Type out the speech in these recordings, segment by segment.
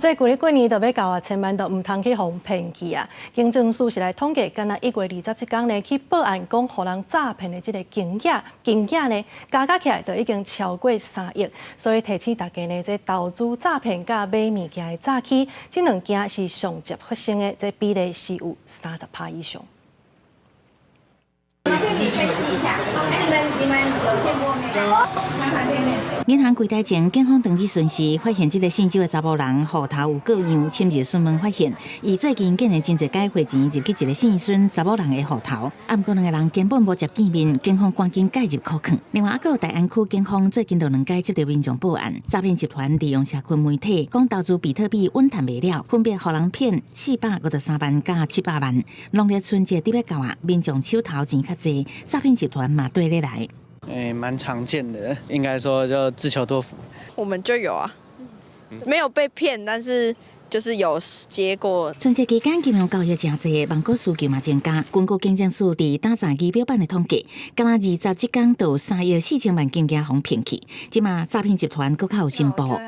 在过年就要到啊，千万都唔通去互骗去啊！警政署是来统计，敢若1月27日呢去报案讲，互人诈骗的这个金额呢，加起来就已经超过3亿。所以提醒大家呢，这投资诈骗甲买物件的诈欺，这两件是上接发生的，这比例是有30%以上。 银行柜台前，警方登记巡视，发现这个姓周的查某人户头有各样侵入顺门，发现伊最近竟然真侪解汇钱入去一个姓孙查某人的户头，啊，不过两个人根本无接见面，警方赶紧介入扣劝。另外，还有大安区警方最近就2届接到民众报案，诈骗集团利用社群媒体讲投资比特币稳赚未了，分别互人骗453万加700万。农历春节伫要到啊，民众手头钱较济，诈骗集团嘛对咧来。 蛮常见的，应该说就自求多福。我们就有啊，没有被骗，但是就是有结果。春节期间金融交易真济，网购需求嘛增加。根据警政署伫打查仪表板的统计，刚刚27天就有3亿4000万金额互骗去，即嘛诈骗集团更较有进步。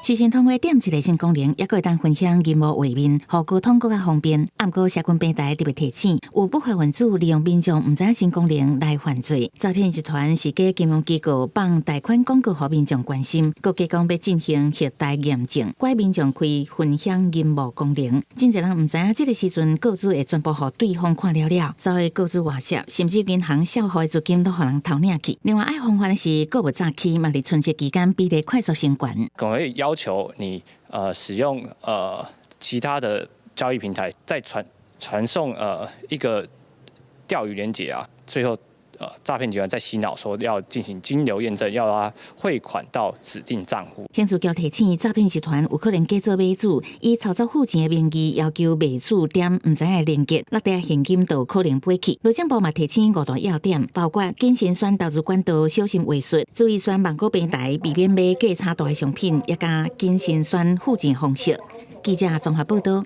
时讯通话点一个新功能，也可会当分享任务画面，互沟通更加方便。不过社群平台特别提醒，有不法分子利用民众唔知新功能来犯罪。诈骗集团是假金融机构放贷款广告予民众关心，各加讲要进行核贷验证，怪民众开分享任务功能。真侪人唔知影这个时阵告知会全部互对方看了，稍微告知外泄，甚至银行消耗的资金都互人偷领去。另外，爱防范的是购物诈欺，嘛伫春节期间比例快速升悬。可能会要求你使用其他的交易平台再传送一个钓鱼连结啊，最后诈骗集团在洗脑说要进行金流验证，要他汇款到指定账户。刑事局提醒，诈骗集团有可能假做买主，以操作付钱的名义要求卖主点唔知影连结，落地现金都可能飞去。内政部嘛提醒5大要点，包括谨慎选投资管道，小心话术，注意选网购平台，避免买价差大的商品，也加谨慎选付钱方式。记者综合报道。